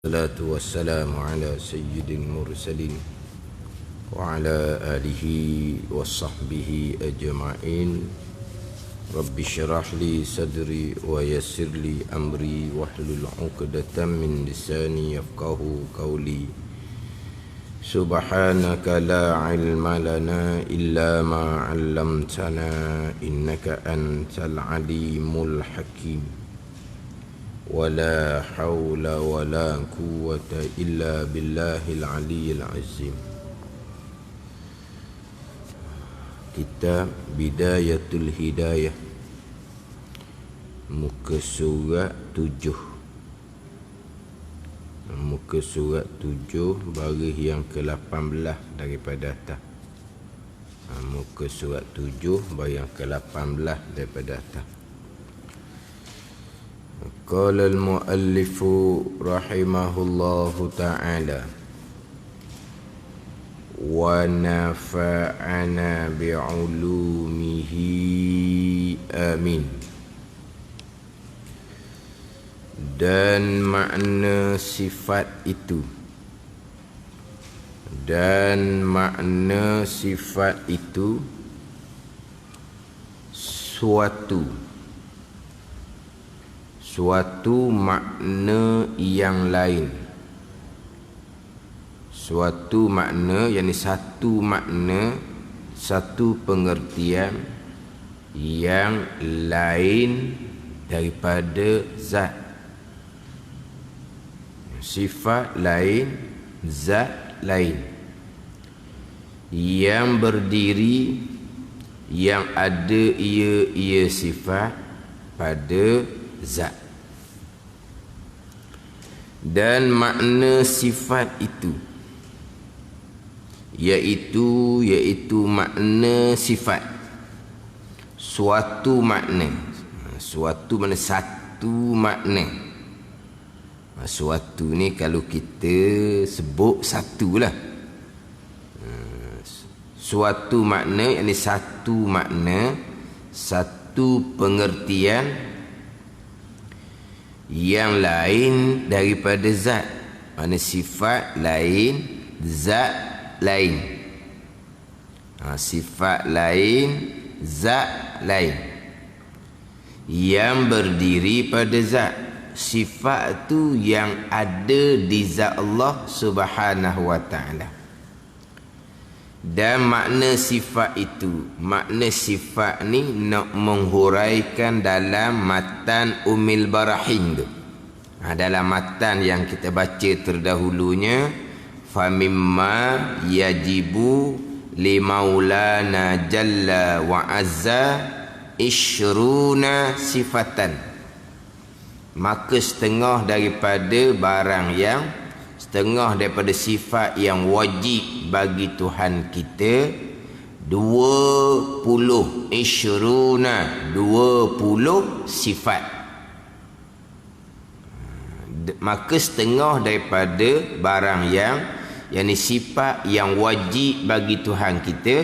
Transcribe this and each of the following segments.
Salatu wassalamu ala sayyidil mursalin wa ala alihi wa sahbihi ajma'in. Rabbi syrah li sadri wa yassir li amri wahlul 'uqdatam min lisani yafqahu qawli. Subhanaka la ilma lana illa ma 'allamtana innaka antal alimul hakim. ولا حول ولا قوة إلا بالله العلي العظيم. Kitab Bidayatul Hidayah, muka surat 7. Muka surat 7 baris yang ke-18 daripada atas. Muka surat 7 baris yang ke-18 daripada atas. Qala al-muallif rahimahullahu ta'ala wa nafa'ana bi'ulumihi amin. Dan makna sifat itu, dan makna sifat itu suatu makna yang lain. Suatu makna, yakni satu makna, satu pengertian yang lain daripada zat. Sifat lain, zat lain, yang berdiri, yang ada ia sifat pada zat. Dan makna sifat itu iaitu makna sifat, suatu makna. Suatu mana? Satu makna. Suatu ni kalau kita sebut satulah. Suatu makna, ini satu makna, satu pengertian yang lain daripada zat. Mana sifat lain, zat lain. Sifat lain, zat lain, yang berdiri pada zat. Sifat tu yang ada di zat Allah Subhanahu wa ta'ala. Dan makna sifat itu, makna sifat ni nak menghuraikan dalam matan Ummil Barahin tu. Dalam matan yang kita baca terdahulunya, famimma yajibu li maulana jalla wa azza ishruna sifatan. Maka setengah daripada barang yang, setengah daripada sifat yang wajib bagi Tuhan kita, 20 sifat. Maka setengah daripada barang yang, yakni sifat yang wajib bagi Tuhan kita,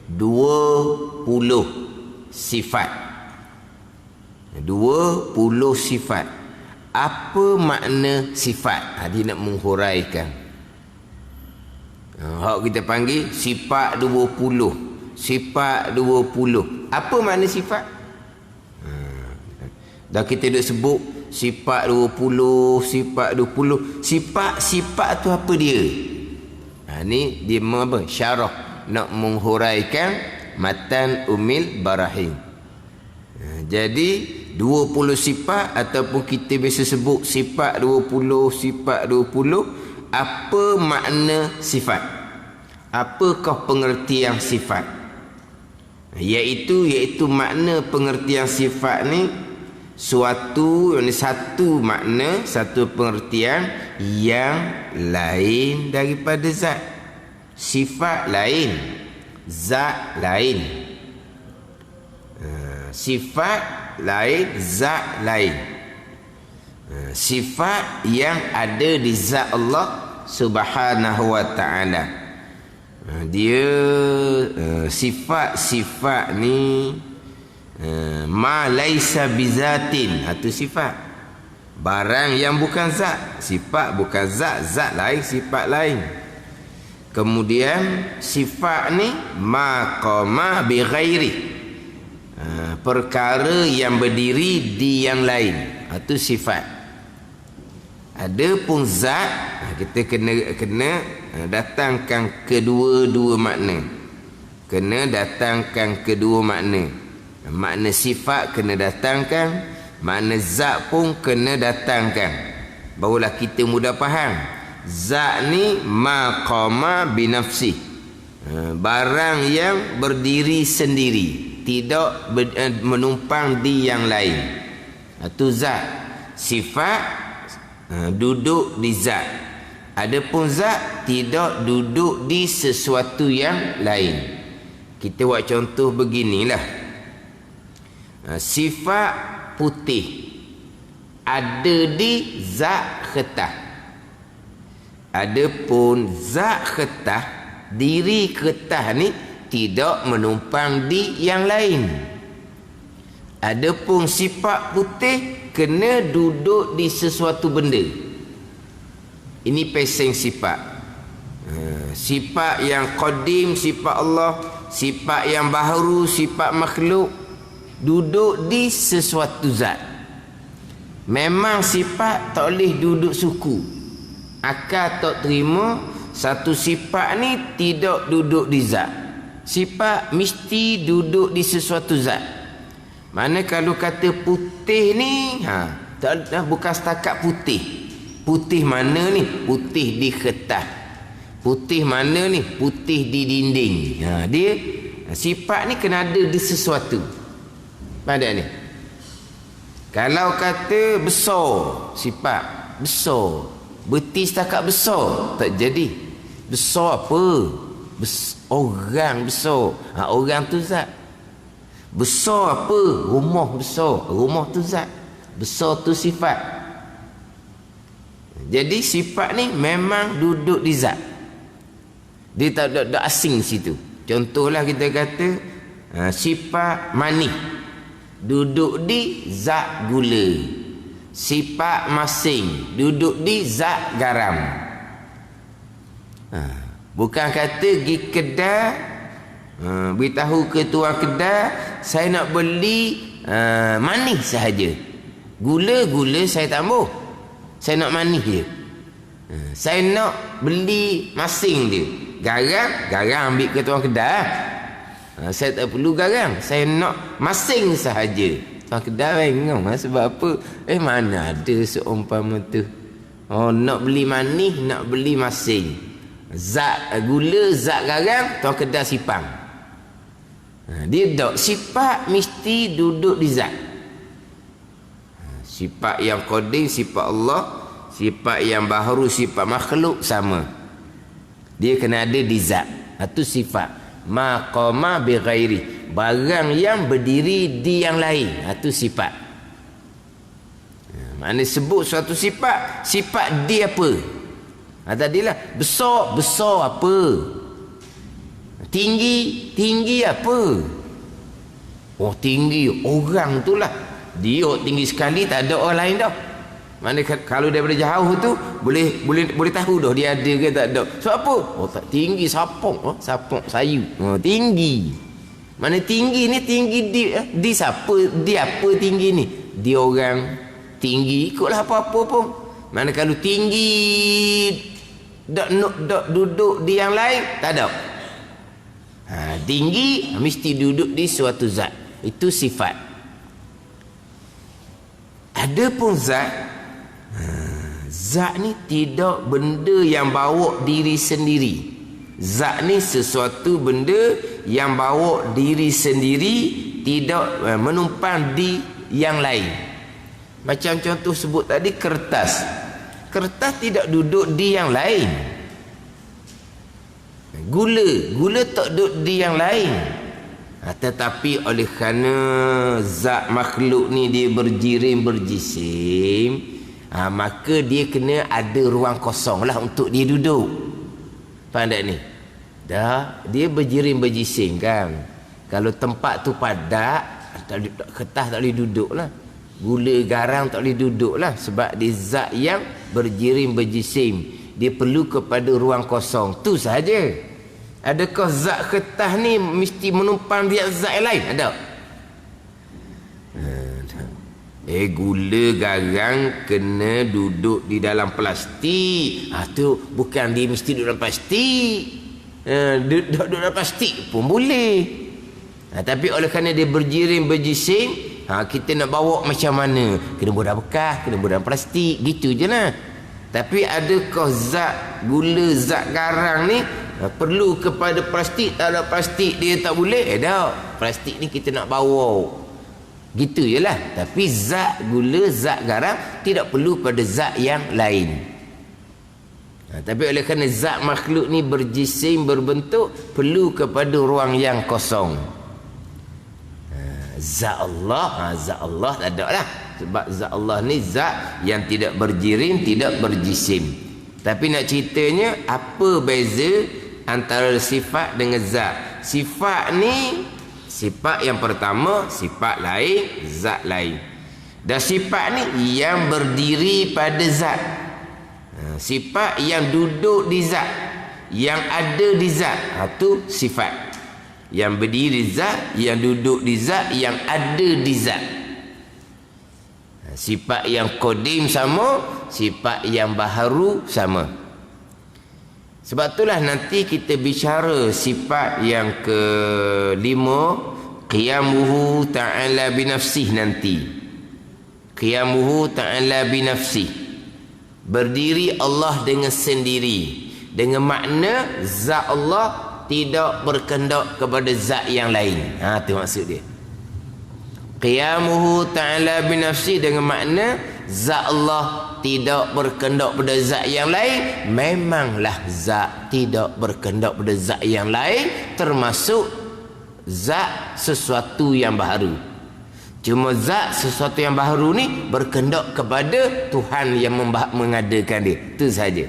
20 sifat. 20 sifat. Apa makna sifat? Dia nak menghuraikan. Hak kita panggil sifat 20. Sifat 20. Apa makna sifat? Dah kita dah sebut sifat 20, sifat 20. Sifat tu apa dia? Ni dia apa? Syarah, nak menghuraikan matan Ummil Barahin. Jadi 20 sifat, ataupun kita biasa sebut sifat 20, sifat 20. Apa makna sifat? Apakah pengertian sifat? Iaitu makna pengertian sifat ni suatu, satu makna, satu pengertian yang lain daripada zat. Sifat lain, zat lain. Sifat lain, zat lain. Sifat yang ada di zat Allah Subhanahu wa ta'ala. Dia sifat-sifat ni ma laisa bizatin, itu sifat. Barang yang bukan zat, sifat bukan zat, zat lain, sifat lain. Kemudian sifat ni maqama bi ghairi, perkara yang berdiri di yang lain, itu sifat. Adapun zat, kita kena datangkan kedua-dua makna. Kena datangkan kedua makna. Makna sifat kena datangkan, makna zat pun kena datangkan. Barulah kita mudah faham. Zat ni maqama binafsi, barang yang berdiri sendiri, tidak menumpang di yang lain, itu zat. Sifat duduk di zat. Adapun zat tidak duduk di sesuatu yang lain. Kita buat contoh beginilah. Sifat putih ada di zat kertas. Adapun zat kertas, diri kertas ni tidak menumpang di yang lain. Adapun sifat putih kena duduk di sesuatu benda. Ini pesing sifat. Sifat yang qadim, sifat Allah, sifat yang baharu, sifat makhluk, duduk di sesuatu zat. Memang sifat tak boleh duduk suku. Akal tak terima satu sifat ni tidak duduk di zat. Sifat mesti duduk di sesuatu zat. Mana kalau kata putih ni, bukan setakat putih. Putih mana ni? Putih di kertas. Putih mana ni? Putih di dinding. Dia sifat ni kena ada di sesuatu. Pada ni. Kalau kata besar, sifat besar, betis setakat besar, tak jadi. Besar apa? Orang besar. Orang tu zat. Besar apa? Rumah besar. Rumah tu zat. Besar tu sifat. Jadi sifat ni memang duduk di zat. Dia tak ada asing situ. Contohlah kita kata sifat manis duduk di zat gula. Sifat masing duduk di zat garam. Bukan kata pergi kedai, beritahu ke tuan kedai, saya nak beli manis sahaja. Gula saya tambah, saya nak manis je. Saya nak beli masing dia. Garam ambil ke tuan kedai. Saya tak perlu garam, saya nak masing sahaja. Tuan kedai bingung, sebab apa? Mana ada seumpama tu. Nak beli manis, nak beli masing. Zat gula, zat garam, tuan kedai sipang. Dia tak, sifat mesti duduk di zat. Sifat yang qadim, sifat Allah, sifat yang baharu, sifat makhluk sama. Dia kena ada di zat. Itu sifat. Maqama bi ghairi, barang yang berdiri di yang lain. Itu sifat. Mana sebut suatu sifat, sifat dia apa? Tadilah besar apa? Tinggi apa? Tinggi orang tu lah. Dia tinggi sekali, tak ada orang lain dah. Mana kalau daripada jauh tu boleh tahu dah dia ada ke tak ada. Sebab apa? Tak tinggi, sapong sayu. Tinggi. Mana tinggi ni, tinggi di siapa? Dia apa tinggi ni? Dia orang tinggi ikutlah apa-apa pun. Mana kalau tinggi dak duduk di yang lain, tak ada. Tinggi mesti duduk di suatu zat. Itu sifat. Adapun zat ni tidak benda yang bawa diri sendiri. Zat ni sesuatu benda yang bawa diri sendiri, tidak menumpang di yang lain. Macam contoh sebut tadi, kertas. Kertas tidak duduk di yang lain. Gula tak duduk di yang lain. Tetapi oleh kerana zat makhluk ni dia berjirim berjisim, maka dia kena ada ruang kosong lah untuk dia duduk. Faham tak ni? Dia berjirim berjisim kan. Kalau tempat tu padat, kertas tak boleh duduk lah. Gula garam tak boleh duduk lah, sebab dia zat yang berjirim berjisim. Dia perlu kepada ruang kosong. Tu sahaja. Adakah zat kertas ni mesti menumpang dia zat yang lain? Ada? Gula garam kena duduk di dalam plastik. Tu bukan dia mesti duduk dalam plastik. Duduk dalam plastik pun boleh. Tapi oleh kerana dia berjirim berjisim, kita nak bawa macam mana? Kena buat dalam bekas, kena buat dalam plastik, gitu je lah. Tapi adakah zat gula, zat garang ni perlu kepada plastik? Tak ada plastik dia tak boleh? Tak. Plastik ni kita nak bawa, gitu je lah. Tapi zat gula, zat garam tidak perlu pada zat yang lain. Tapi oleh kerana zat makhluk ni berjisim, berbentuk, perlu kepada ruang yang kosong. Zat Allah, zat Allah tak ada lah. Sebab zat Allah ni zat yang tidak berjirim, tidak berjisim. Tapi nak ceritanya, apa beza antara sifat dengan zat? Sifat ni, sifat yang pertama, sifat lain, zat lain. Dan sifat ni yang berdiri pada zat. Sifat yang duduk di zat, yang ada di zat, itu sifat. Yang berdiri zat, yang duduk di zat, yang ada di zat. Sifat yang qadim sama, sifat yang baharu sama. Sebab itulah nanti kita bicara sifat yang kelima, qiyamuhu ta'ala binafsih nanti. Qiyamuhu ta'ala binafsih. Berdiri Allah dengan sendiri. Dengan makna zat Allah tidak berkendak kepada zat yang lain. Itu maksud dia. Qiyamuhu ta'ala binafsi dengan makna zat Allah tidak berkendak pada zat yang lain. Memanglah zat tidak berkendak pada zat yang lain, termasuk zat sesuatu yang baharu. Cuma zat sesuatu yang baharu ni berkendak kepada Tuhan yang mengadakan dia. Itu saja.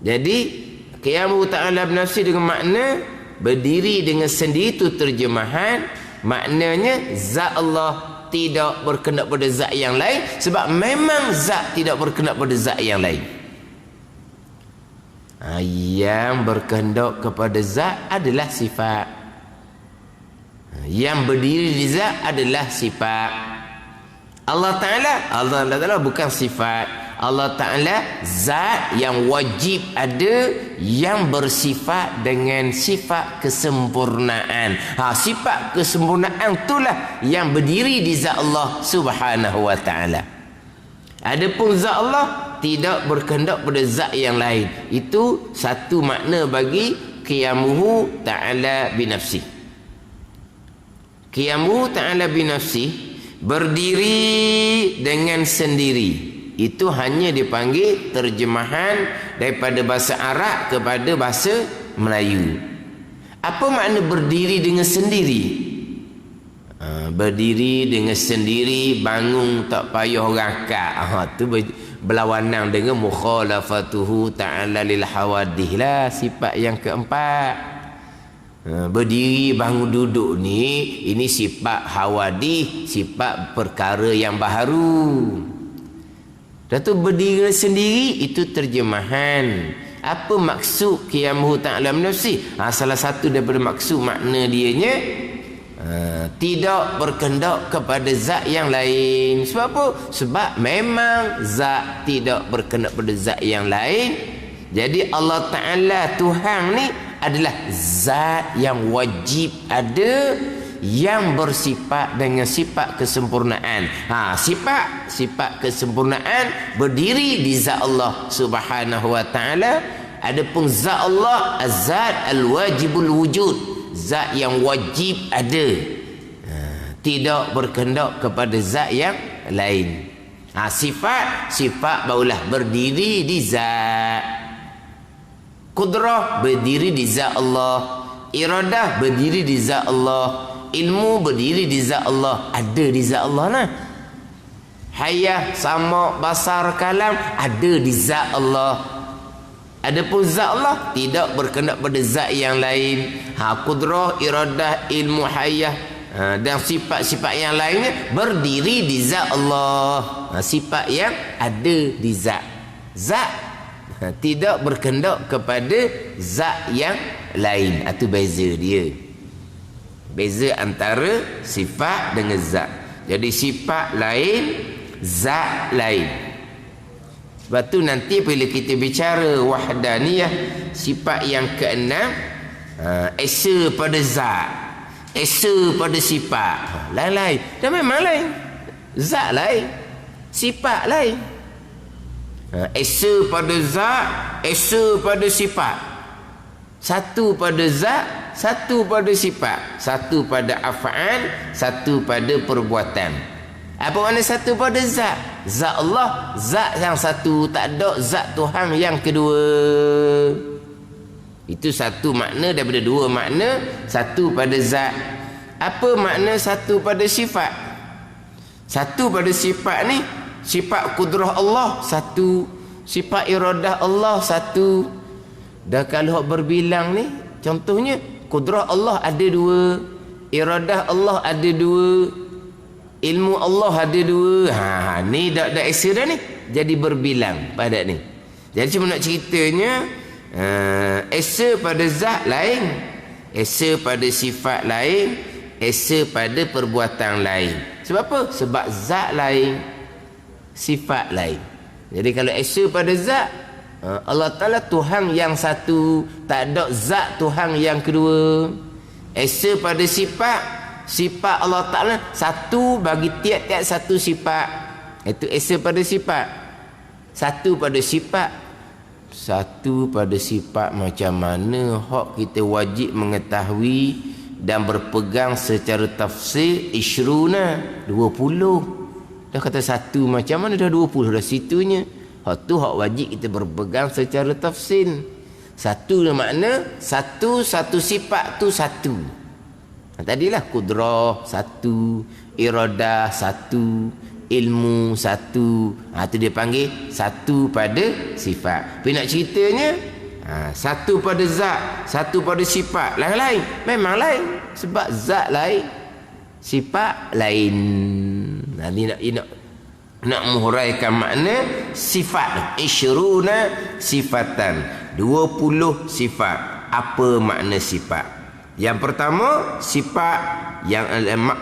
Jadi Qiyamuhu ta'ala binafsi dengan makna berdiri dengan sendiri, itu terjemahan. Maknanya zat Allah tidak berkendak pada zat yang lain, sebab memang zat tidak berkendak pada zat yang lain. Yang berkendak kepada zat adalah sifat. Yang berdiri di zat adalah sifat. Allah Ta'ala bukan sifat. Allah Ta'ala zat yang wajib ada, yang bersifat dengan sifat kesempurnaan. Sifat kesempurnaan itulah yang berdiri di zat Allah Subhanahu wa Ta'ala. Adapun zat Allah tidak berkendak pada zat yang lain. Itu satu makna bagi qiyamuhu ta'ala binafsi. Qiyamuhu ta'ala binafsi, berdiri dengan sendiri. Itu hanya dipanggil terjemahan daripada bahasa Arab kepada bahasa Melayu. Apa makna berdiri dengan sendiri? Berdiri dengan sendiri, bangun tak payah rangkak. Itu berlawanan dengan mukhalafatuhu ta'ala lil hawadih lah, sifat yang keempat. Berdiri, bangun, duduk ni, ini sifat hawadih, sifat perkara yang baharu. Dan tu berdiri sendiri, itu terjemahan. Apa maksud qiyamuhu ta'ala binafsi? Salah satu daripada maksud makna dianya, tidak berkendak kepada zat yang lain. Sebab apa? Sebab memang zat tidak berkendak pada zat yang lain. Jadi Allah Ta'ala Tuhan ni adalah zat yang wajib ada, yang bersifat dengan sifat kesempurnaan. Sifat kesempurnaan berdiri di zat Allah Subhanahu wa Ta'ala. Adapun zat Allah az-zat al-wajibul wujud, zat yang wajib ada, tidak berkendak kepada zat yang lain. Sifat barulah berdiri di zat. Qudrah berdiri di zat Allah, iradah berdiri di zat Allah, ilmu berdiri di zat Allah, ada di zat Allah lah. Hayah, sama, basar, kalam ada di zat Allah. Adapun zat Allah tidak berkendak pada zat yang lain. Qudrah, iradah, ilmu, hayah, dan sifat-sifat yang lainnya berdiri di zat Allah. Sifat yang ada di zat. Zat tidak berkendak kepada zat yang lain. Itu beza dia. Beza antara sifat dengan zat. Jadi sifat lain, zat lain. Sebab tu nanti bila kita bicara wahdaniyah, sifat yang keenam, esa pada zat, esa pada sifat. Lain-lain. Dan memang lain. Zat lain, sifat lain. Esa pada zat, esa pada sifat. Satu pada zat, satu pada sifat. Satu pada af'al, satu pada perbuatan. Apa makna satu pada zat? Zat Allah, zat yang satu, tak ada zat Tuhan yang kedua. Itu satu makna daripada dua makna. Satu pada zat. Apa makna satu pada sifat? Satu pada sifat ni, sifat kudrah Allah satu, sifat iradah Allah satu. Dah kalau berbilang ni, contohnya kudrah Allah ada dua, iradah Allah ada dua, ilmu Allah ada dua. Ni dah esa dah ni. Jadi berbilang pada ni. Jadi cuma nak ceritanya, esa pada zat lain, esa pada sifat lain, esa pada perbuatan lain. Sebab apa? Sebab zat lain, sifat lain. Jadi kalau esa pada zat, Allah Ta'ala Tuhan yang satu, tak ada zat Tuhan yang kedua. Esa pada sifat, sifat Allah Ta'ala satu bagi tiap-tiap satu sifat. Itu esa pada sifat. Satu pada sifat. Satu pada sifat macam mana hak kita wajib mengetahui dan berpegang secara tafsir. Ishruna 20. Dah kata satu macam mana dah 20 dah situnya. Hak tu hak wajib kita berpegang secara tafsir. Satu makna satu sifat tu satu. Tadilah kudrah satu, iradah satu, ilmu satu. Itu dia panggil satu pada sifat. Tapi nak ceritanya, satu pada zat, satu pada sifat. Lain-lain. Memang lain. Sebab zat lain, sifat lain. Ini nak menghuraikan makna sifat. Ishruna sifatan. 20 sifat. Apa makna sifat? Yang pertama, sifat yang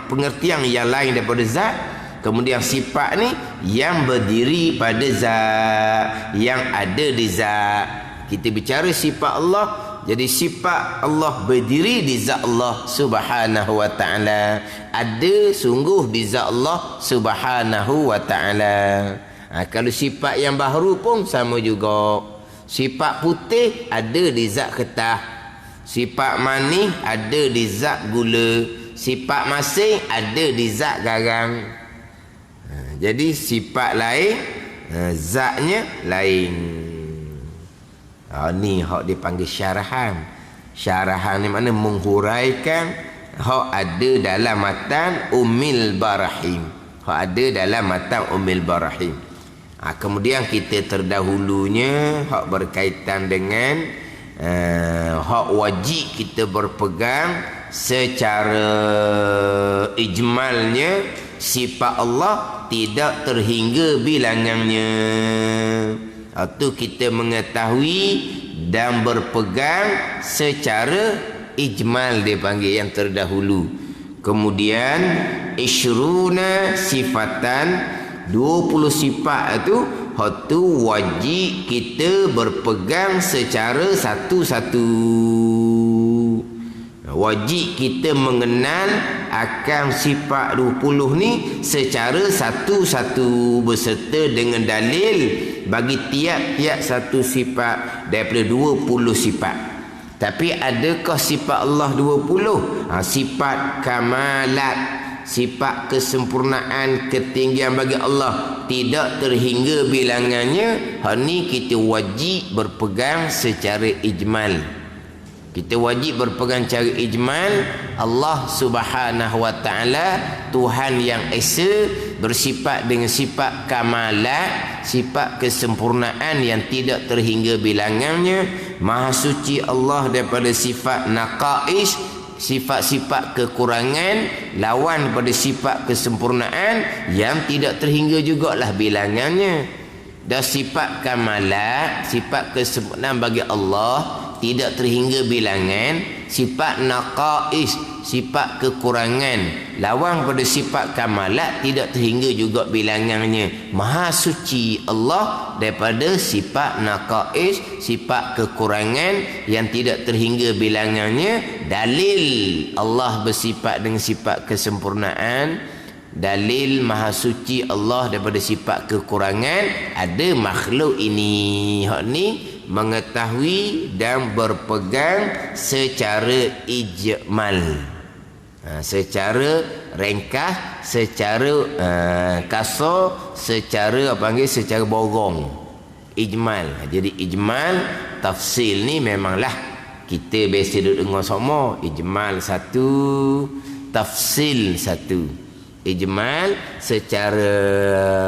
pengertian yang lain daripada zat. Kemudian sifat ni yang berdiri pada zat, yang ada di zat. Kita bicara sifat Allah, jadi sifat Allah berdiri di zat Allah Subhanahu wa ta'ala. Ada sungguh di zat Allah Subhanahu wa ta'ala. Kalau sifat yang baharu pun sama juga. Sifat putih ada di zat ketah, sifat manis ada di zat gula, sifat masin ada di zat garang. Jadi sifat lain, zatnya lain. Ni hak dipanggil syarahan. Syarahan ni makna menghuraikan hak ada dalam matan Ummul Barahim. Hak ada dalam matan Ummul Barahim. Kemudian kita terdahulunya hak berkaitan dengan hak wajib kita berpegang secara ijmalnya. Sifat Allah tidak terhingga bilangannya. Itu kita mengetahui dan berpegang secara ijmal, dia panggil yang terdahulu. Kemudian ishruna sifatan, 20 sifat itu hak tu wajib kita berpegang secara satu-satu. Wajib kita mengenal akan sifat 20 ni secara satu-satu beserta dengan dalil bagi tiap-tiap satu sifat daripada 20 sifat. Tapi adakah sifat Allah 20? Sifat kamalat, sifat kesempurnaan, ketinggian bagi Allah tidak terhingga bilangannya. Hal ni kita wajib berpegang secara ijmal. Kita wajib berpegang secara ijmal. Allah Subhanahu wa ta'ala Tuhan yang esa, bersifat dengan sifat kamalat, sifat kesempurnaan yang tidak terhingga bilangannya. Maha suci Allah daripada sifat naqais, sifat-sifat kekurangan lawan pada sifat kesempurnaan yang tidak terhingga jugalah bilangannya. Dan sifat kamalat, sifat kesempurnaan bagi Allah tidak terhingga bilangan. Sifat naqais, sifat kekurangan lawan pada sifat kamalat tidak terhingga juga bilangannya. Maha suci Allah daripada sifat naqais, sifat kekurangan yang tidak terhingga bilangannya. Dalil Allah bersifat dengan sifat kesempurnaan, dalil maha suci Allah daripada sifat kekurangan. Ada makhluk ini, hak ni mengetahui dan berpegang secara ijmal, secara ringkas, secara kasar, secara apa panggil, secara borong, ijmal. Jadi ijmal tafsil ni memanglah kita biasa duduk dengar semua. Ijmal satu, tafsil satu. Ijmal secara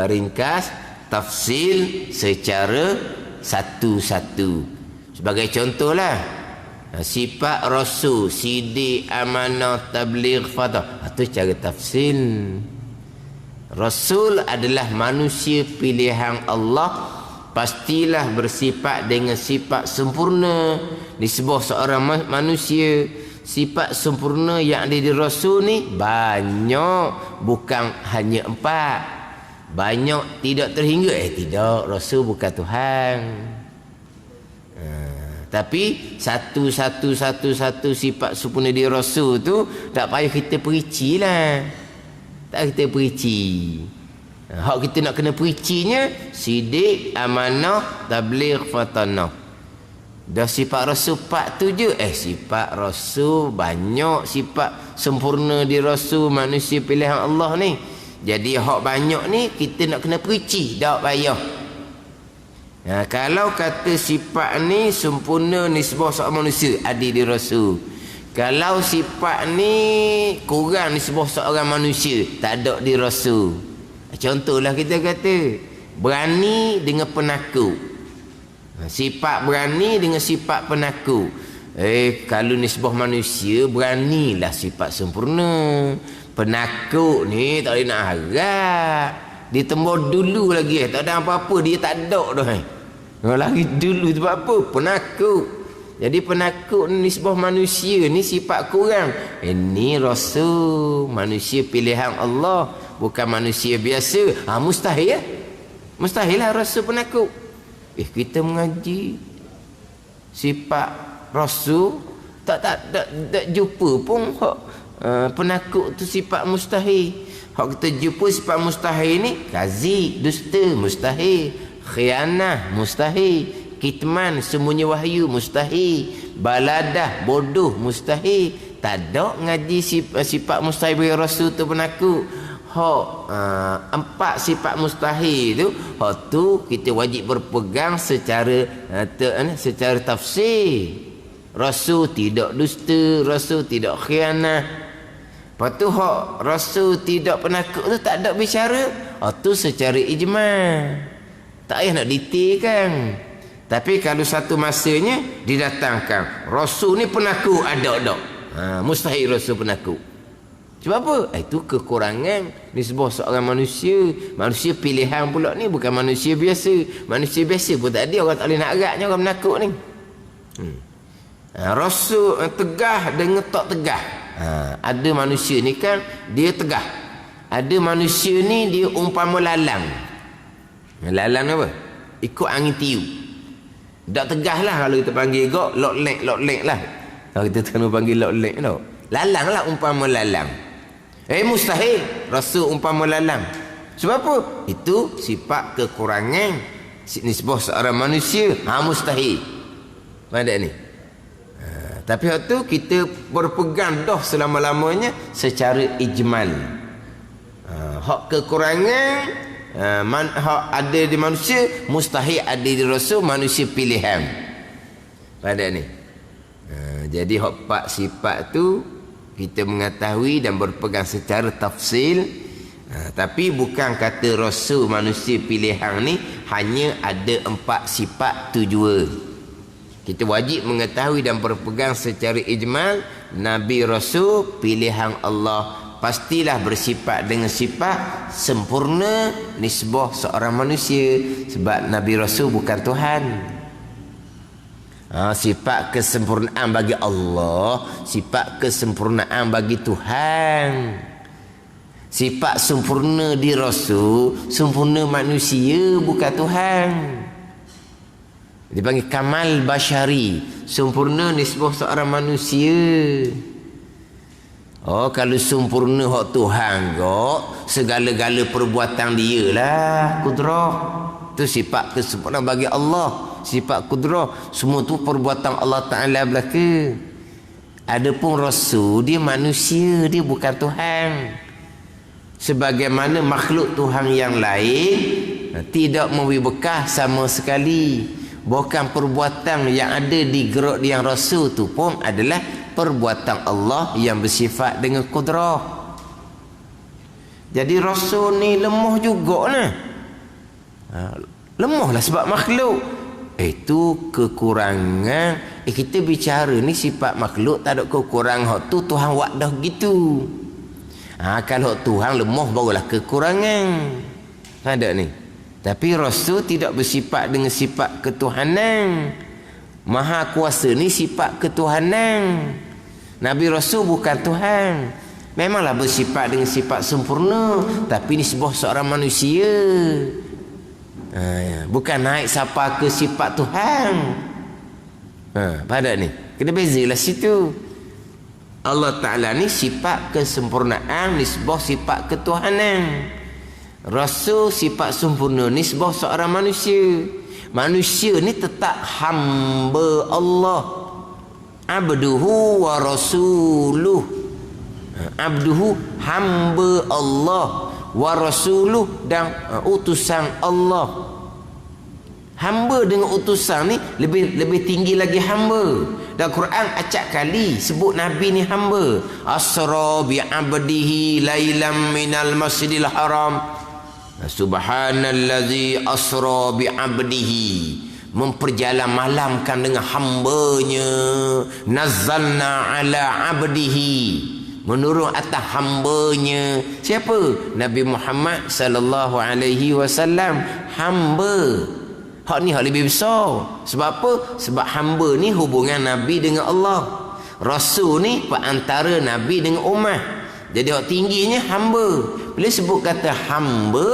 ringkas, tafsil secara satu-satu. Sebagai contohlah, sifat Rasul, sidik, amanah, tabligh, fadah, itu cara tafsil. Rasul adalah manusia pilihan Allah, pastilah bersifat dengan sifat sempurna di sebuah seorang manusia. Sifat sempurna yang ada di Rasul ni banyak, bukan hanya 4. Banyak tidak terhingga. Tidak, Rasul bukan Tuhan. Tapi satu sifat sempurna di Rasul tu tak payah kita perici lah. Tak kita perici. Hak kita nak kena pericinya sidik, amanah, tabligh, fatanah. Dah sifat Rasul 4 tu je. Sifat Rasul banyak, sifat sempurna di Rasul, manusia pilihan Allah ni. Jadi hak banyak ni kita nak kena perici, tak payah. Kalau kata sifat ni sempurna nisbah seorang manusia, ada di Rasul. Kalau sifat ni kurang nisbah seorang manusia, tak ada di Rasul. Contohlah kita kata berani dengan penakut. Sifat berani dengan sifat penakut. Kalau nisbah manusia, beranilah sifat sempurna. Penakut ni tak boleh nak harap. Dia tembok dulu lagi, tak ada apa-apa, dia tak ada dah. Lagi dulu sebab apa? Penakut. Jadi penakut ni nisbah manusia ni sifat kurang. Ini Rasul, manusia pilihan Allah, bukan manusia biasa. Mustahil ya? Mustahil lah Rasul penakut. Kita mengaji sifat Rasul tak jumpa pun penakut tu sifat mustahil. Hak kita jumpa sifat mustahil ni kazi, dusta, mustahil, khianah, mustahil, kitman, sembunyi wahyu, mustahil, baladah, bodoh, mustahil. Tak ada ngaji sifat mustahil bagi Rasul tu penakut. Hak 4 sifat mustahil tu, hak tu kita wajib berpegang secara tafsir. Rasul tidak dusta, Rasul tidak khianah. Lepas tu hak Rasul tidak penakut tu tak ada bicara. Tu secara ijmal. Tak payah nak detailkan. Tapi kalau satu masanya didatangkan Rasul ni penakut, ada. Mustahil Rasul penakut. Sebab apa? Itu kekurangan nisbah seorang manusia. Manusia pilihan pula ni, bukan manusia biasa. Manusia biasa pun tak ada, orang tak boleh nak agaknya orang penakut ni. Rasul tegah dengan tak tegah. Ada manusia ni kan dia tegah. Ada manusia ni dia umpama lalang. Lalang apa? Ikut angin tiup. Tak tegah lah kalau kita panggil gok, lotlek lah. Kalau kita kena panggil lotlek tau. Lalang lah, umpama lalang. Mustahil Rasul umpama lalang. Sebab apa? Itu sifat kekurangan nisbah seorang manusia. Mustahil. Mana ni? Tapi hak tu kita berpegang dah selama-lamanya secara ijmal. Hak kekurangan hak ada di manusia, mustahil ada di Rasul, manusia pilihan. Pada ni. Jadi hak 4 sifat tu kita mengetahui dan berpegang secara tafsil. Tapi bukan kata Rasul manusia pilihan ni hanya ada 4 sifat tu jua. Kita wajib mengetahui dan berpegang secara ijmal Nabi Rasul pilihan Allah pastilah bersifat dengan sifat sempurna nisbah seorang manusia, sebab Nabi Rasul bukan Tuhan. Sifat kesempurnaan bagi Allah, sifat kesempurnaan bagi Tuhan. Sifat sempurna di Rasul, sempurna manusia, bukan Tuhan. Dipanggil kamal basyari, sempurna nisbah seorang manusia. Kalau sempurna hak Tuhan kok, segala-gala perbuatan dia lah kudrah. Itu sifat kesempurnaan bagi Allah, sifat kudrah. Semua tu perbuatan Allah Ta'ala belaka. Adapun Rasul, dia manusia, dia bukan Tuhan. Sebagaimana makhluk Tuhan yang lain tidak memberi bekas sama sekali. Bahkan perbuatan yang ada di gerak yang Rasul tu pun adalah perbuatan Allah yang bersifat dengan kudrah. Jadi Rasul ni lemah jugalah. Lemahlah sebab makhluk. Itu kekurangan. Kita bicara ni sifat makhluk tak ada kekurangan. Hak tu Tuhan buat dah gitu. Kalau Tuhan lemah barulah kekurangan. Ada ni. Tapi Rasul tidak bersifat dengan sifat ketuhanan. Maha kuasa ni sifat ketuhanan. Nabi Rasul bukan Tuhan. Memanglah bersifat dengan sifat sempurna, tapi ni sebuah seorang manusia. Bukan naik siapa ke sifat Tuhan. Pada ni kena bezalah situ. Allah Ta'ala ni sifat kesempurnaan, nisbah sifat ketuhanan. Rasul sifat sempurna nisbah seorang manusia. Manusia ni tetap hamba Allah. Abduhu wa rasuluh. Abduhu hamba Allah, wa rasuluh dan utusan Allah. Hamba dengan utusan ni lebih tinggi lagi hamba. Dan Quran acak kali sebut Nabi ni hamba. Asra bi abdihi lailam minal masjidil haram. Subhanallazi asra bi abdihi, memperjalan malamkan dengan hambanya. Nazzalna ala abdihi, menurun atas hambanya. Siapa? Nabi Muhammad sallallahu alaihi wasallam. Hamba. Hak ni hak lebih besar. Sebab apa? Sebab hamba ni hubungan Nabi dengan Allah. Rasul ni perantara Nabi dengan umat. Jadi hak tingginya hamba. Bila sebut kata hamba,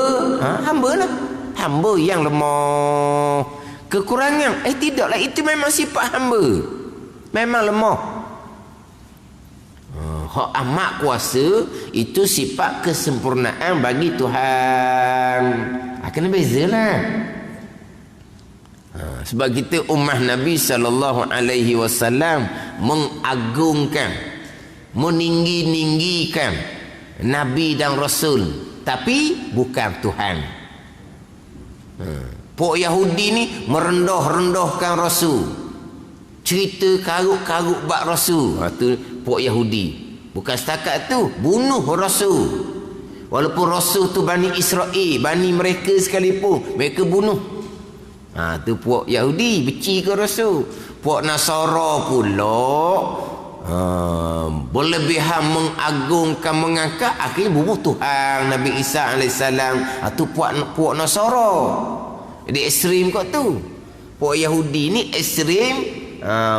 hamba lah. Hamba yang lemah. Kekurangan. Tidaklah. Itu memang sifat hamba. Memang lemah. Hak amat kuasa, itu sifat kesempurnaan bagi Tuhan. Kena bezalah. Sebab kita ummah Nabi sallallahu alaihi wasallam mengagungkan, meninggi-ninggikan Nabi dan Rasul, tapi bukan Tuhan. Pok Yahudi ni merendah-rendahkan Rasul. Cerita karuk-karuk bab Rasul. Itu pok Yahudi. Bukan setakat tu, bunuh Rasul. Walaupun Rasul tu Bani Israel, Bani mereka sekalipun, mereka bunuh. Tu puak Yahudi benci ke Rasul. Puak Nasara pula berlebihan mengagungkan, mengangkat, akhirnya bubuh Tuhan Nabi Isa AS. Tu puak Nasara. Jadi ekstrim kot tu. Puak Yahudi ni ekstrim,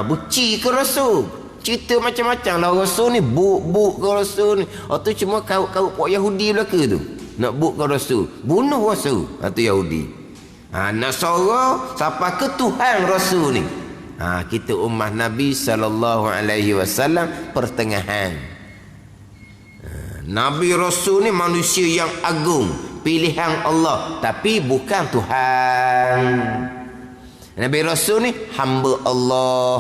benci ke Rasul. Cerita macam-macam lah Rasul ni, buk ke Rasul ni. Tu cuma kau puak Yahudi belaka tu, nak buk ke Rasul, bunuh Rasul. Tu Yahudi. Nasara sampai ke Tuhan Rasul ni. Kita ummah Nabi sallallahu alaihi wasallam pertengahan. Nabi Rasul ni manusia yang agung, pilihan Allah, tapi bukan Tuhan. Nabi Rasul ni hamba Allah.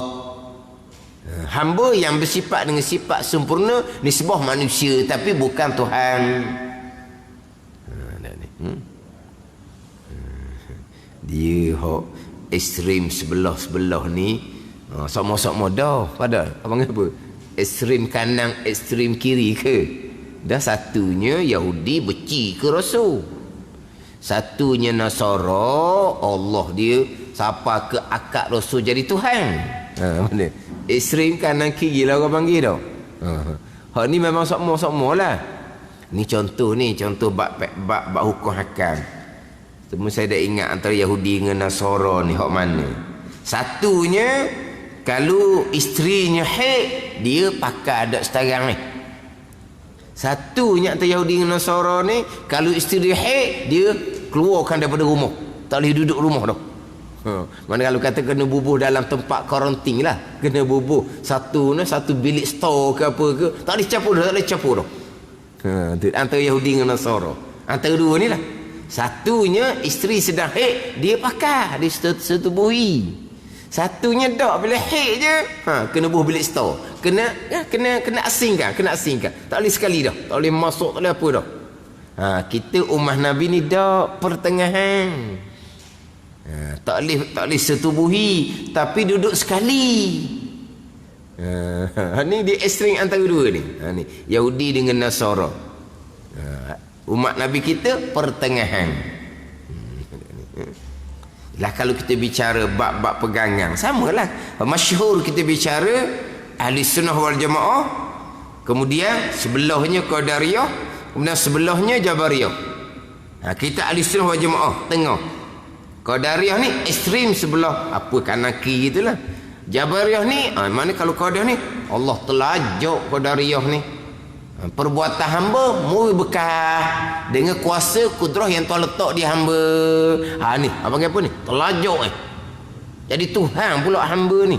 Hamba yang bersifat dengan sifat sempurna, nisbah manusia, tapi bukan Tuhan. Dia hok ekstrim sebelah-sebelah ni sama-sama dah. Padahal abang apa? Ekstrim kanan, ekstrim kiri ke? Dah satunya Yahudi benci ke Rasul. Satunya Nasara, Allah dia Siapa ke akad Rasul jadi Tuhan. Mana? Ekstrim kanan kiri lah orang panggil tau. Hak ni memang sama-sama lah. Ni contoh bab hukum hakam. Semua saya dah ingat antara Yahudi dengan Nasara ni hak mana. Satunya kalau isterinya haid, dia pakai adat sekarang ni. Satunya antara Yahudi dengan Nasara ni, kalau isteri dia haid, dia keluarkan daripada rumah. Tak boleh duduk rumah dah. Mana kalau kata kena bubuh dalam tempat karantin lah, kena bubuh satu bilik store ke apa ke, tak boleh campur dah. Antara Yahudi dengan Nasara, antara dua ni lah. Satunya isteri sedang haid, dia pakai, dia setubuhi. Satunya tak, bila haid je kena bubuh bilik store, kena asingkan, tak boleh sekali dah, tak boleh masuk, tak boleh apa dah. Kita ummah Nabi ni dah pertengahan. Tak boleh setubuhi, tapi duduk sekali. Ni dia ekstrim antara dua ni. Ni Yahudi dengan Nasara. Umat Nabi kita pertengahan. Lah kalau kita bicara bab-bab pegangan, samalah. Masyhur kita bicara Ahli Sunnah wal Jamaah, kemudian sebelahnya Qadariyah, kemudian sebelahnya Jabariyah. Kita Ahli Sunnah wal Jamaah tengah. Qadariyah ni ekstrim sebelah apa kanan kiri itulah. Jabariyah ni mana kalau Qadariyah ni Allah telajak Qadariyah ni. Perbuatan hamba mui bekah dengan kuasa kudrah yang Tuhan letak di hamba. Ni apa ni? Telajak jadi Tuhan pula hamba ni.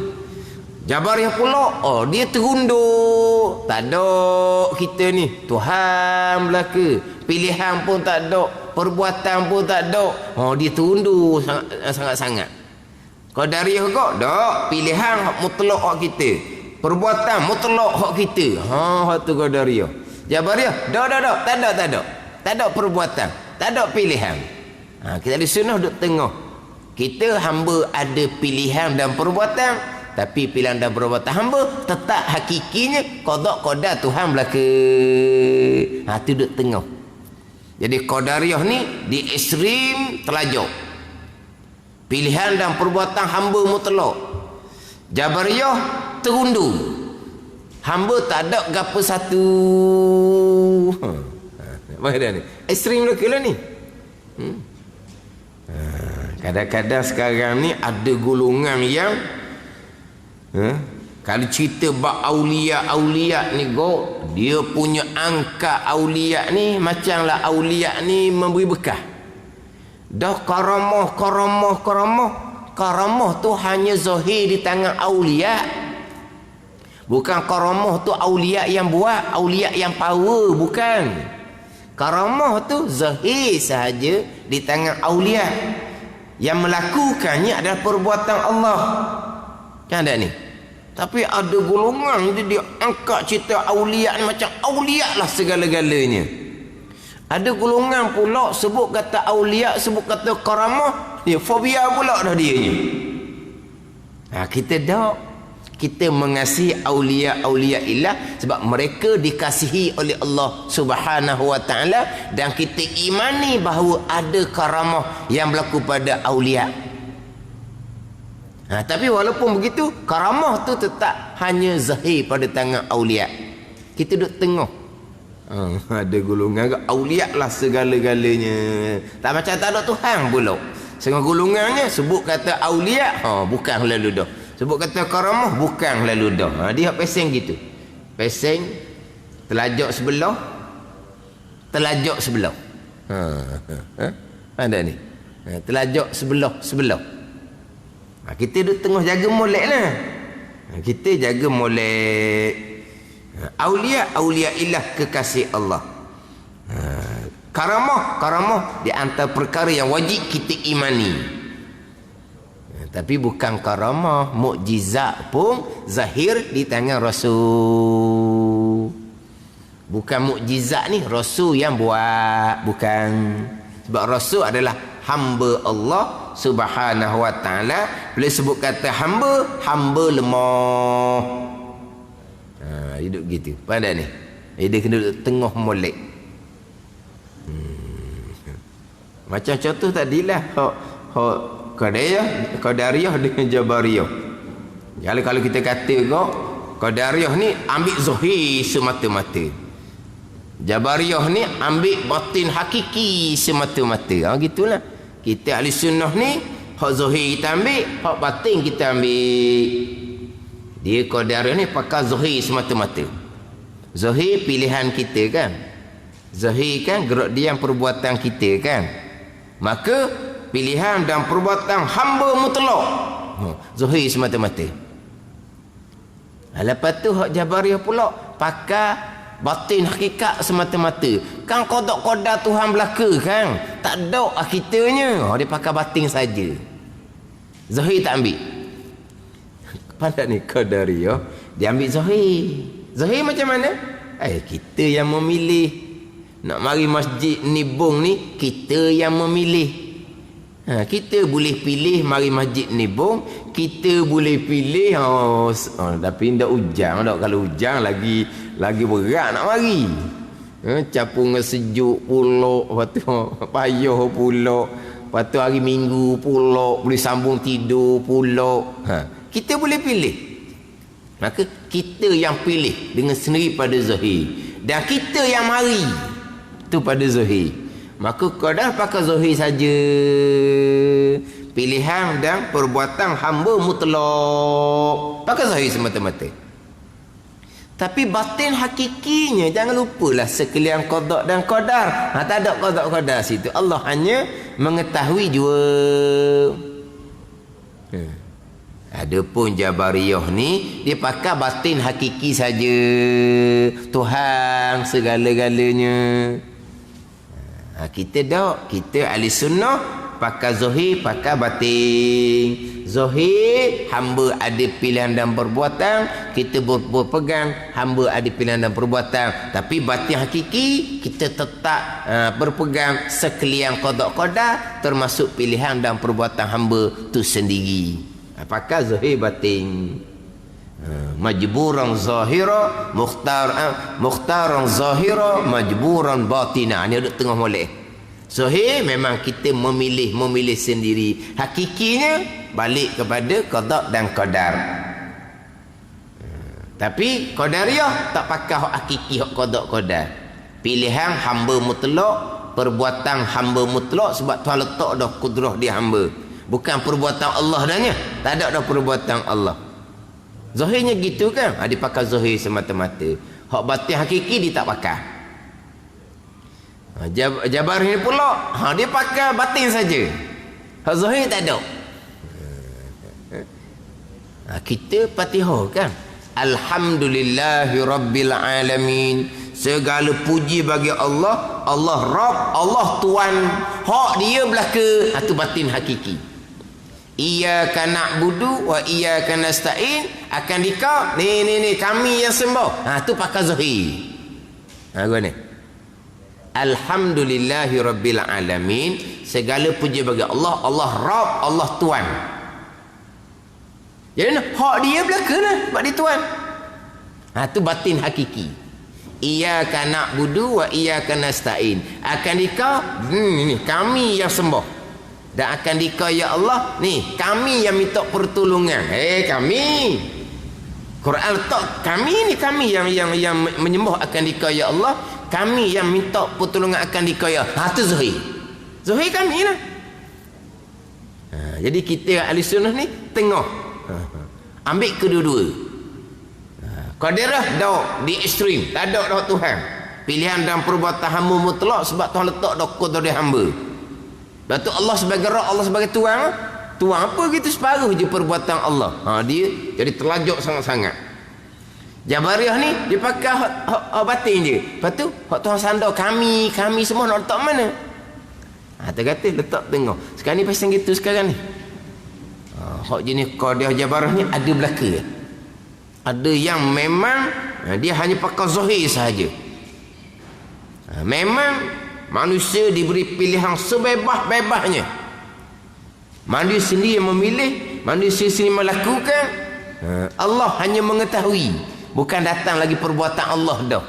Jabariyah pula dia terundur. Tak ada kita ni Tuhan belaka. Pilihan pun tak ada, perbuatan pun tak ada. Dia terundur sangat-sangat. Qadariyah kok dak, pilihan mutlak hak kita, perbuatan mutlak hak kita. Hak tu Qadariyah. Jabariyah dak, tak ada perbuatan, tak ada pilihan. Kita di sunnah duduk tengah. Kita hamba ada pilihan dan perbuatan, tapi pilihan dan perbuatan hamba tetap hakikinya qada Tuhan belaka. Tu duduk tengah. Jadi Qadariyah ni di ekstrim telajak. Pilihan dan perbuatan hamba mutlak. Jabariyah terundur. Hamba tak ada gapo satu. Apa dia ni? Ekstrim lah ni. Kadang-kadang sekarang ni ada golongan yang kalau cerita bab aulia ni dia punya angka aulia ni macamlah aulia ni memberi bekah. Dah karamah tu hanya zahir di tangan aulia. Bukan karamah tu aulia yang buat, aulia yang power, bukan. Karamah tu zahir sahaja di tangan aulia. Yang melakukannya adalah perbuatan Allah. Kan ada ni? Tapi ada golongan dia angkat cerita aulia ni macam aulia lah segala-galanya. Ada golongan pula sebut kata aulia, sebut kata karamah, dia fobia pula dah dia ni. Kita dak. Kita mengasihi aulia ilah sebab mereka dikasihi oleh Allah Subhanahu wa taala, dan kita imani bahawa ada karamah yang berlaku pada aulia. Tapi walaupun begitu, karamah tu tetap hanya zahir pada tangan aulia. Kita duduk tengah. Ada golongan aulia lah segala-galanya. Tak macam tak ada Tuhan pula. Setengah golongannya sebut kata aulia, bukan lalu dah. Sebut kata karamah, bukan lalu dah. Dia peseng gitu. Peseng, telajak sebelah. Ada ni. Telajak sebelah. Kita duduk tengah jaga molek lah. Kita jaga molek. Aulia ilah kekasih Allah. Karamah di antara perkara yang wajib kita imani. Tapi bukan karamah, mukjizat pun zahir di tangan Rasul. Bukan mukjizat ni Rasul yang buat, bukan. Sebab Rasul adalah hamba Allah Subhanahu wa taala. Bila sebut kata hamba lemah. Hidup gitu. Pandai ni. Dia kena duduk tengah molek. Macam contoh tadilah hak Qadariyah dengan Jabariyah. Jadi kalau kita kata kok Qadariyah ni ambil zahir semata-mata, Jabariyah ni ambil batin hakiki semata-mata. Gitulah. Kita ahli sunnah ni hak zahir kita ambil, hak batin kita ambil. Dia Qadariyah ni pakai zahir semata-mata. Zahir pilihan kita kan. Zahir kan gerak diam perbuatan kita kan. Maka pilihan dan perbuatan hamba mutlak. Zahir semata-mata. Lepas tu hak Jabariyah pula pakai batin hakikat semata-mata. Kan qada Tuhan belaka kan. Tak ada kitanya. Dia pakai batin saja. Zahir tak ambil. Pandai ni Qadariyah, dia ambil zahir. Zahir macam mana? Kita yang memilih. Nak mari masjid Nibung ni, kita yang memilih. Kita boleh pilih mari masjid Nibung, kita boleh pilih tapi ndak hujan dak. Kalau hujan lagi berat nak mari. Capung sejuk pula, lepas tu payah pula, lepas tu hari Minggu pula boleh sambung tidur pula. Kita boleh pilih. Maka kita yang pilih dengan sendiri pada zahir, dan kita yang mari tu pada zahir. Maka qadar pakai zahir saja. Pilihan dan perbuatan hamba mutlak pakai zahir semata-mata. Tapi batin hakikinya jangan lupalah sekalian qada dan qadar. Tak ada qada qadar situ. Allah hanya mengetahui jua. Adapun Jabariyah ni dia pakai batin hakiki saja. Tuhan segala-galanya. Kita tak. Kita ahli sunnah pakai zahir, pakai batin. Zahir, hamba ada pilihan dan perbuatan, kita berpegang hamba ada pilihan dan perbuatan. Tapi batin hakiki kita tetap berpegang sekalian qada-qadar, termasuk pilihan dan perbuatan hamba tu sendiri. Pakai zahir batin. Majburan zahira, mukhtaran zahira, majburan batina. Ni duduk tengah molek. Zahir memang kita memilih sendiri. Hakikinya balik kepada qada dan qadar. Tapi Qadariyah tak pakai hak hakiki, hak qada qadar. Pilihan hamba mutlak, perbuatan hamba mutlak, sebab Tuhan letak dah kudrah di hamba. Bukan perbuatan Allah dahnya. Tak ada dah perbuatan Allah. Zahirnya gitu kan. Dia pakai zahir semata-mata. Hak batin hakiki dia tak pakai. Jabar ni pula dia pakai batin saja. Hak zahir tak ada. Kita Fatihah kan. Alhamdulillahi Rabbil Alamin. Segala puji bagi Allah. Allah Rabb, Allah Tuhan. Hak dia belaka. Itu batin hakiki. Iyyaka na'budu wa iyyaka nasta'in. Akan dikau ni kami yang sembah. Tu pakai zahir. Gua ni. Alhamdulillahi Rabbil Alamin. Segala puji bagi Allah. Allah Rabb, Allah Tuhan. Jadi hak dia belaka lah. Sebab dia Tuhan. Tu batin hakiki. Iyyaka na'budu wa iyyaka nasta'in. Akan dikau ni kami yang sembah. Dan akan dikau ya Allah, ni kami yang minta pertolongan. Kami. Quran letak kami ni, kami yang menyembah akan dikau ya Allah, kami yang minta pertolongan akan dikau ya. Tu zahir. Zahir kami lah. Jadi kita ahli sunnah ni tengah. Ambil kedua-dua. Qadariyah dah di ekstrim, tak ada dah Tuhan. Pilihan dan perbuatan hamba mutlak, sebab Tuhan letak dah qadar di hamba. Lepas tu Allah sebagai Rabb, Allah sebagai Tuhan. Tuhan apa gitu separuh je perbuatan Allah. Dia jadi terlajak sangat-sangat. Jabariyah ni dia pakai hak batin je. Lepas tu hak Tuhan sandar kami semua nak letak mana? Kata letak tengah. Sekarang ni pasal gitu sekarang ni. Hak jenis Qadariyah Jabariyah ni ada belaka. Ada yang memang dia hanya pakai zahir sahaja. Memang manusia diberi pilihan sebebas-bebasnya. Manusia sendiri yang memilih, manusia sendiri melakukan. Allah hanya mengetahui, bukan datang lagi perbuatan Allah dah.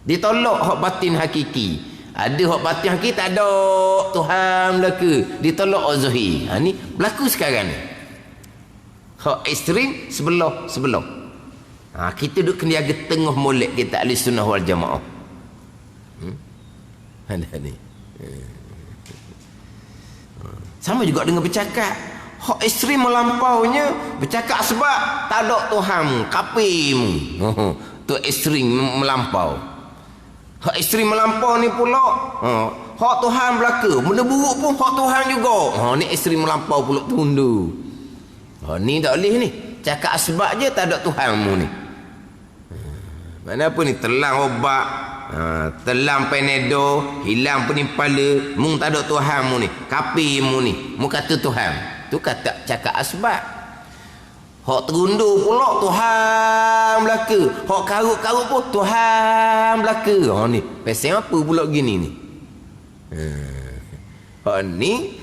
Ditolak hak batin hakiki. Ada hak patih hakik tak ada Tuhan belaka. Ditolak Zuhir. Ni berlaku sekarang ni. Hak ekstrim sebelah. Kita duduk kena jaga tengah molek kita ahli sunnah wal jamaah. Ada ni. Sama juga dengan bercakap. Hak ekstrim melampaunya bercakap sebab tak ada Tuhan, kafirmu. Tu ekstrim melampau. Hak ekstrim melampau ni pula, hak Tuhan belaka. Benda buruk pun hak Tuhan juga. Ni ekstrim melampau pula tundu. Ni tak boleh ni. Cakap sebab je tak ada Tuhanmu ni. Mana apa ni, telang obat, telang Panadol, hilang penimpala, mung tak ada Tuhanmu ni, kafirmu ni, mu kata Tuhan. Tu kata cakap asbab. Hak terundur pula Tuhan belaka. Hak karut-karut pun Tuhan belaka. Ni pasal apa pula gini ni? Hak ni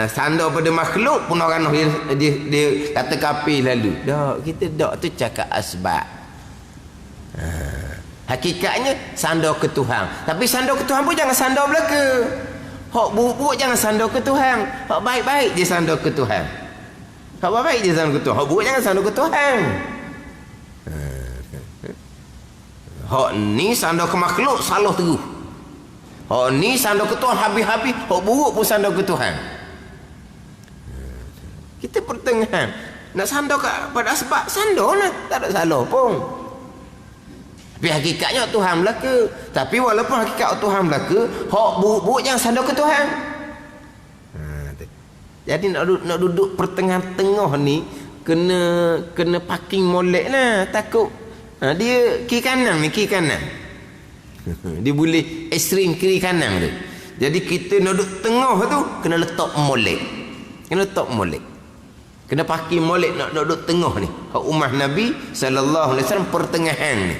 sandar pada makhluk pun orang dia kata kafir lalu. Tak, kita tak, tu cakap asbab. Hakikatnya sandar ke Tuhan. Tapi sandar ke Tuhan pun jangan sandar belaka. Hak buruk-buruk jangan sandar ke Tuhan. Hak baik-baik je sandar ke Tuhan. Hak baik je sandar ke Tuhan. Hak buruk jangan sandar ke Tuhan. Hak ni sandar ke makhluk salah terus. Hak ni sandar ke Tuhan habis-habis. Hak buruk pun sandar ke Tuhan. Kita pertengahan. Nak sandar pada sebab sandar lah. Tak ada salah pun. Tapi hakikatnya Tuhan belaka. Tapi walaupun hakikat Tuhan belaka, hak buruk-buruk jangan sandar ke Tuhan. Jadi nak duduk pertengahan tengah ni kena parking molek lah. Takut dia kiri kanan ni, kiri kanan. Dia boleh ekstrim kiri kanan tu. Jadi kita nak duduk tengah tu kena letak molek. Kena letak molek. Kena parking molek nak duduk tengah ni. Hak ummah Nabi sallallahu alaihi wasallam pertengahan ni.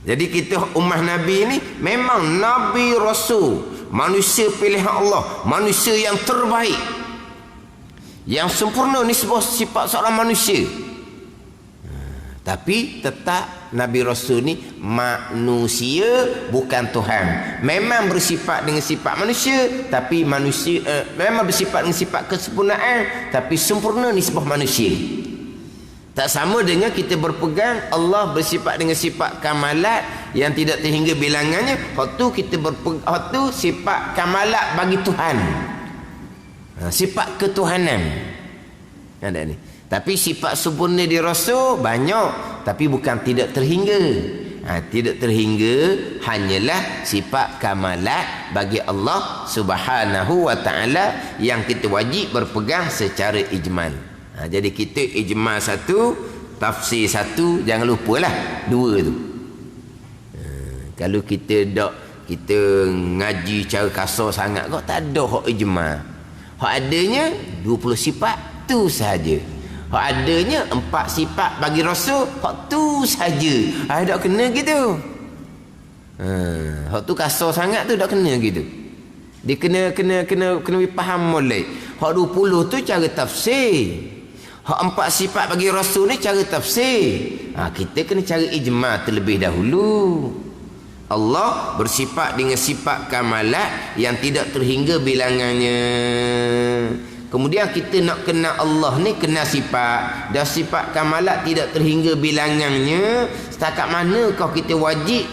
Jadi kita ummah Nabi ni memang Nabi Rasul, manusia pilihan Allah, manusia yang terbaik, yang sempurna ni sebuah sifat seorang manusia. Tapi tetap Nabi Rasul ni manusia, bukan Tuhan. Memang bersifat dengan sifat manusia, tapi manusia memang bersifat dengan sifat kesempurnaan, tapi sempurna ni sebuah manusia. Tak sama dengan kita berpegang Allah bersifat dengan sifat kamalat yang tidak terhingga bilangannya. Hak tu kita berpegang, hak tu sifat kamalat bagi Tuhan. Sifat ketuhanan. Ada ni. Tapi sifat sempurna di Rasul banyak, tapi bukan tidak terhingga. Tidak terhingga hanyalah sifat kamalat bagi Allah Subhanahu wa taala yang kita wajib berpegang secara ijmal. Jadi kita ijma satu, tafsir satu, jangan lupalah dua tu. Kalau kita ngaji cara kasar sangat kau tak ada hak ijma. Hak adanya 20 sifat tu sahaja. Hak adanya 4 sifat bagi Rasul, hak tu sahaja. Tak kena gitu. Hak tu kasar sangat tu tak kena gitu. Dia kena faham molek. Hak 20 tu cara tafsir. Hak 4 sifat bagi Rasul ni cara tafsir. Kita kena cari ijma terlebih dahulu. Allah bersifat dengan sifat kamalat yang tidak terhingga bilangannya. Kemudian kita nak kenal Allah ni, kenal sifat. Dan sifat kamalat tidak terhingga bilangannya. Setakat mana kau kita wajib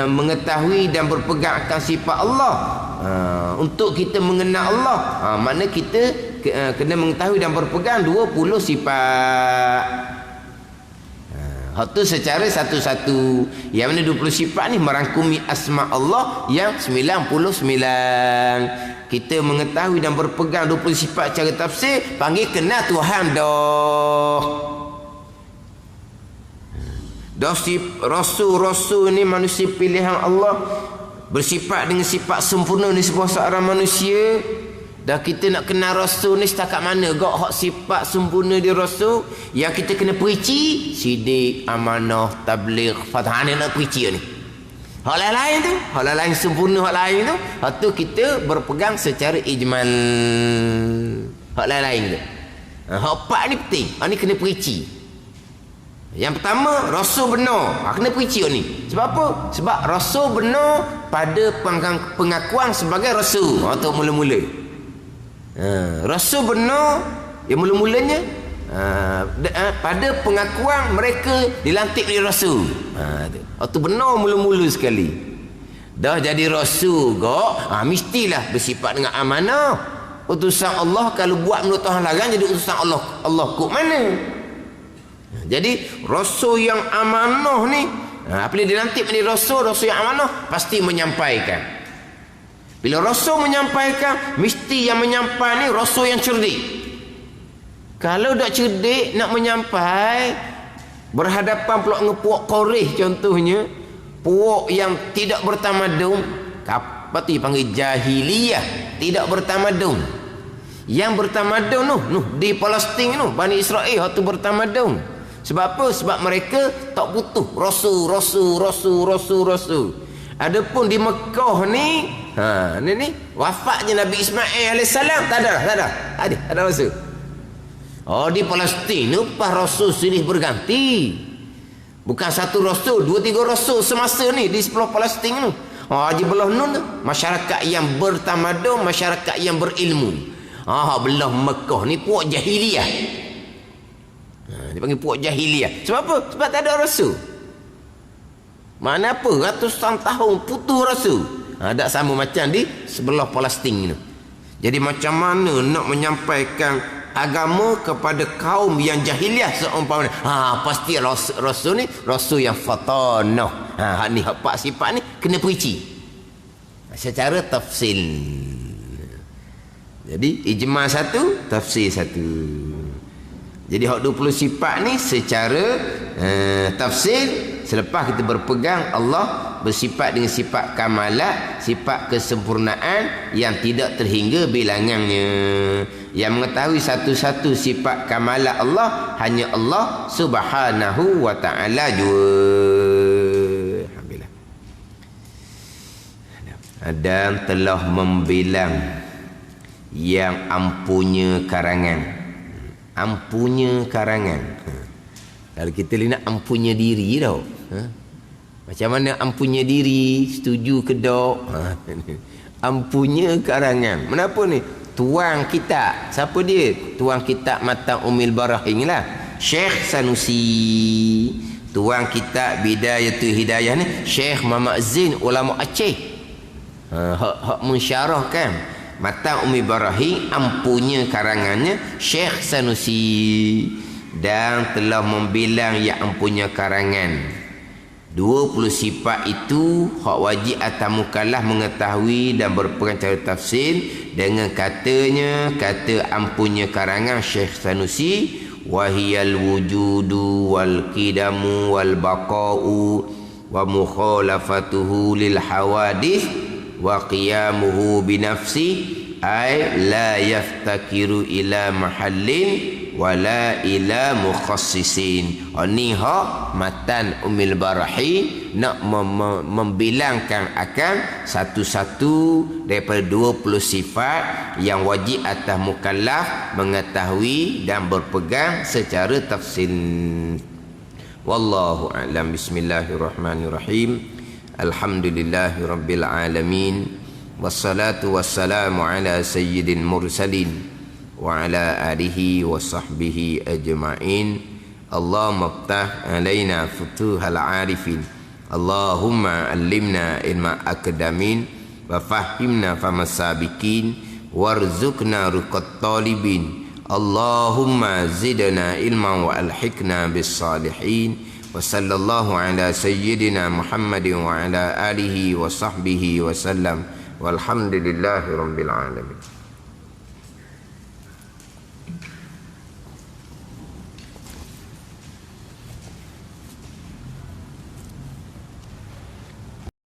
mengetahui dan berpegang akan sifat Allah. Untuk kita mengenal Allah, makna kita kena mengetahui dan berpegang 20 sifat. Hak tu secara satu-satu. Yang mana 20 sifat ni merangkumi asma Allah yang 99. Kita mengetahui dan berpegang 20 sifat cara tafsir, panggil kenal Tuhan dah. Dah Rasul ni manusia pilihan Allah, bersifat dengan sifat sempurna ni seorang manusia. Dan kita nak kenal Rasul ni setakat mana gak hak sifat sempurna di Rasul yang kita kena perici, sidik, amanah, tabligh, fatah ni nak perici ni. Hak lain tu, hak lain sempurna, hak lain tu, hak tu kita berpegang secara ijmal. Hak lain tu. Hak 4 ni penting. Hak ni kena perici. Yang pertama, rasul benar. Kena perici ni. Sebab apa? Sebab rasul benar pada pengakuan sebagai rasul. Untuk mula-mula. Rasul benar yang mula-mulanya pada pengakuan mereka dilantik oleh rasul. Itu benar mula-mula sekali. Dah jadi rasul kok, mestilah bersifat dengan amanah. Utusan Allah kalau buat menurut Tuhan larang jadi utusan Allah. Allah kok mana? Jadi rasul yang amanah ni, apabila dilantik menjadi rasul yang amanah pasti menyampaikan. Bila rasul menyampaikan, mesti yang menyampaikan ni rasul yang cerdik. Kalau tak cerdik nak menyampai, berhadapan pula dengan puak Quraisy contohnya, puak yang tidak bertamadun, apa tu panggil jahiliyah, tidak bertamadun. Yang bertamadun tu di Palestin tu, Bani Israel tu bertamadun. Sebab apa? Sebab mereka tak butuh rasul. Adapun di Mekah ni, ni wafatnya Nabi Ismail AS, tak ada rasul. Di Palestin ni pas rasul silih berganti. Bukan satu rasul, 2-3 rasul semasa ni di sebelah Palestin tu. Di belah nun tu, masyarakat yang bertamadun, masyarakat yang berilmu. Belah Mekah ni puak jahiliyah. Dia panggil puak jahiliyah. Sebab apa? Sebab tak ada rasul. Mana apa? Ratusan tahun putus rasul. Tak sama macam di sebelah Palestin tu. Jadi macam mana nak menyampaikan agama kepada kaum yang jahiliyah seumpamanya? Pasti rasul ni rasul yang fatanah. Ni empat sifat ni kena perici secara tafsil. Jadi ijma satu, tafsir satu. Jadi hak 20 sifat ni secara tafsir, selepas kita berpegang Allah bersifat dengan sifat kamalat, sifat kesempurnaan yang tidak terhingga bilangannya. Yang mengetahui satu-satu sifat kamalat Allah hanya Allah Subhanahu wa ta'ala jua. Alhamdulillah. Dan telah membilang yang ampunya karangan. Ampunya karangan. Kalau kita nak ampunya diri tau. Macam mana ampunya diri? Setuju ke tak? Ampunya karangan. Kenapa ni? Tuang kitab. Siapa dia? Tuang kitab Matan Umil Barahin lah. Syekh Sanusi. Tuang kitab Bidayatul Hidayah ni Syekh Muhammad Zain, ulama Aceh. Hak mensyarahkan Matan Umil Barahin, ampunya karangannya Syekh Sanusi. Dan telah membilang yang ampunya karangan 20 sifat itu hak wajib atas mukallaf mengetahui dan berpegang cara tafsir dengan kata ampunya karangan Syekh Sanusi, wahiyal wujudu wal qidamu wal baqa'u wa mukhalafatuhu lil hawadith wa qiyamuhu binafsi ay la yaftakiru ila mahallin wala ila mukhassisin. Ni hak Matan Umil Barahi nak membilangkan akan satu-satu daripada 20 sifat yang wajib atas mukallaf mengetahui dan berpegang secara tafsil. Wallahu a'lam. Bismillahirrahmanirrahim. Alhamdulillahirabbil alamin. Wassalatu wassalamu ala sayyidil mursalin wa ala alihi wa sahbihi ajma'in. Allahumma ftah alaina futuhal arifin. Allahumma allimna ilma akadamin wa fahimna famasabikin warzuqna ruqat talibin. Allahumma zidna ilman wa alhiqna bis salihin. Wa sallallahu ala sayyidina Muhammadin wa ala alihi wa sahbihi wa sallam. Walhamdulillahi rabbil alamin.